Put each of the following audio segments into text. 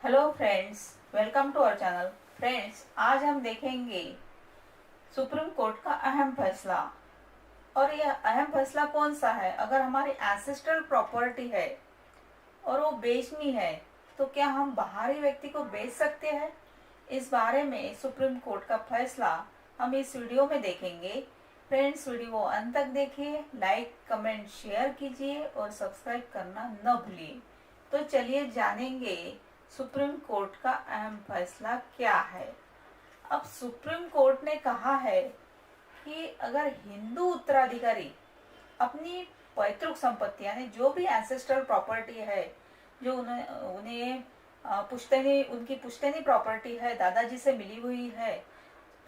Hello friends, welcome to our channel. Friends, आज हम देखेंगे सुप्रीम कोर्ट का अहम फैसला। और यह अहम फैसला कौन सा है? अगर हमारी एंसेस्ट्रल प्रॉपर्टी है और वो बेचनी है तो क्या हम बाहरी व्यक्ति को बेच सकते हैं? इस बारे में सुप्रीम कोर्ट का फैसला हम इस वीडियो में देखेंगे। फ्रेंड्स, वीडियो अंत तक देखिए, लाइक कमेंट शेयर कीजिए और सब्सक्राइब करना न भूलिए। तो चलिए जानेंगे सुप्रीम कोर्ट का अहम फैसला क्या है। अब सुप्रीम कोर्ट ने कहा है कि अगर हिंदू उत्तराधिकारी अपनी पैतृक संपत्ति यानी जो भी एंसेस्ट्रल प्रॉपर्टी है, जो उन्हें उन्हें पुश्तैनी उनकी पुश्तैनी प्रॉपर्टी है, दादाजी से मिली हुई है,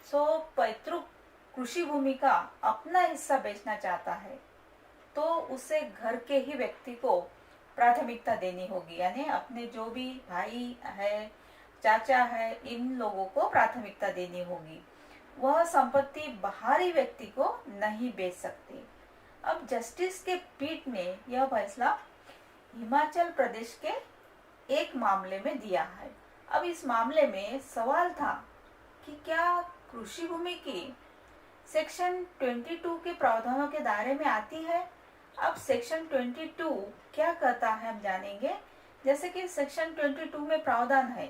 सो पैतृक कृषि भूमि का अपना हिस्सा बेचना चाहता है तो उसे घर के ही व्यक्ति को प्राथमिकता देनी होगी। यानी अपने जो भी भाई है, चाचा है, इन लोगों को प्राथमिकता देनी होगी। वह संपत्ति बाहरी व्यक्ति को नहीं बेच सकती। अब जस्टिस के पीठ ने यह फैसला हिमाचल प्रदेश के एक मामले में दिया है। अब इस मामले में सवाल था कि क्या कृषि भूमि की सेक्शन 22 के प्रावधानों के दायरे में आती है। अब सेक्शन 22 क्या कहता है हम जानेंगे। जैसे कि सेक्शन 22 में प्रावधान है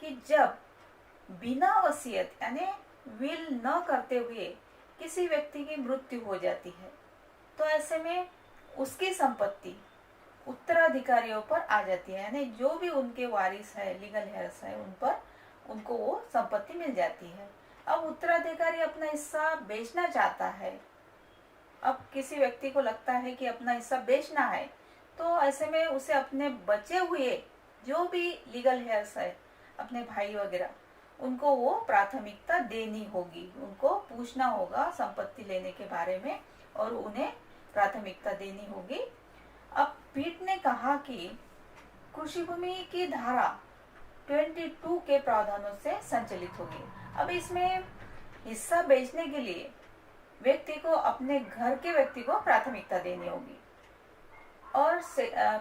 कि जब बिना वसीयत यानी विल न करते हुए किसी व्यक्ति की मृत्यु हो जाती है तो ऐसे में उसकी संपत्ति उत्तराधिकारियों पर आ जाती है। यानी जो भी उनके वारिस है, लीगल हेयर्स है, उन पर उनको वो संपत्ति मिल जाती है। अब उत्तराधिकारी अपना हिस्सा बेचना चाहता है। अब किसी व्यक्ति को लगता है कि अपना हिस्सा बेचना है तो ऐसे में उसे अपने बचे हुए जो भी लीगल हेयर्स है, अपने भाई वगैरह, उनको वो प्राथमिकता देनी होगी। उनको पूछना होगा संपत्ति लेने के बारे में और उन्हें प्राथमिकता देनी होगी। अब पीठ ने कहा कि कृषि भूमि की धारा 22 के प्रावधानों से संचालित होगी। अब इसमें हिस्सा बेचने के लिए व्यक्ति को अपने घर के व्यक्ति को प्राथमिकता देनी होगी। और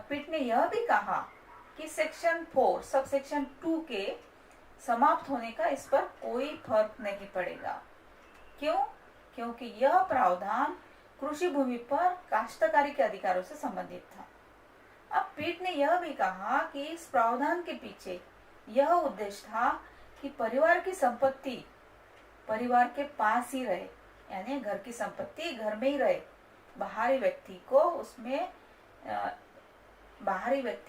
पीठ ने यह भी कहा कि सेक्शन 4 सब सेक्शन 2 के समाप्त होने का इस पर कोई फर्क नहीं पड़ेगा। क्यों? क्योंकि यह प्रावधान कृषि भूमि पर काश्तकारी के अधिकारों से संबंधित था। अब पीठ ने यह भी कहा कि इस प्रावधान के पीछे यह उद्देश्य था कि परिवार की संपत्ति परिवार के पास ही रहे, यानी घर की संपत्ति घर में ही रहे। बाहरी व्यक्ति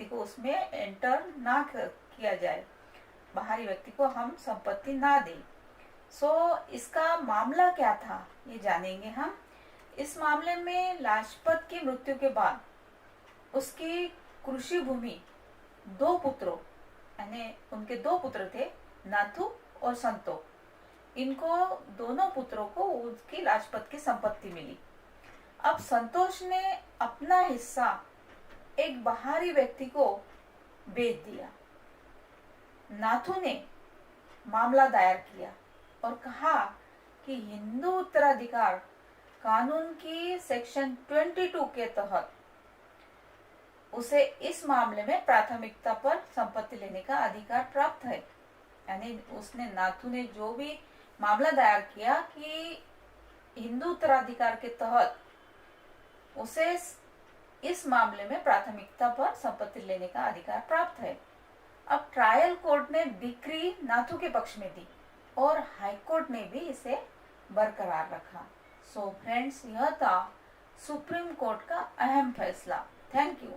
को उसमें एंटर ना किया जाए, बाहरी व्यक्ति को हम संपत्ति ना दें। इसका मामला क्या था ये जानेंगे हम। इस मामले में लाजपत की मृत्यु के बाद उसकी कृषि भूमि दो पुत्रों यानी उनके दो पुत्र थे, नाथू और संतो, इनको दोनों पुत्रों को उसकी लाजपत की संपत्ति मिली। अब संतोष ने अपना हिस्सा एक बाहरी व्यक्ति को बेच दिया। नाथू ने मामला दायर किया और कहा कि हिंदू उत्तराधिकार कानून की सेक्शन 22 के तहत उसे इस मामले में प्राथमिकता पर संपत्ति लेने का अधिकार प्राप्त है। यानी नाथू ने जो भी मामला दायर किया कि हिंदू उत्तराधिकार के तहत उसे इस मामले में प्राथमिकता पर संपत्ति लेने का अधिकार प्राप्त है। अब ट्रायल कोर्ट ने डिक्री नाथू के पक्ष में दी और हाई कोर्ट ने भी इसे बरकरार रखा। फ्रेंड्स, यह था सुप्रीम कोर्ट का अहम फैसला। Thank you.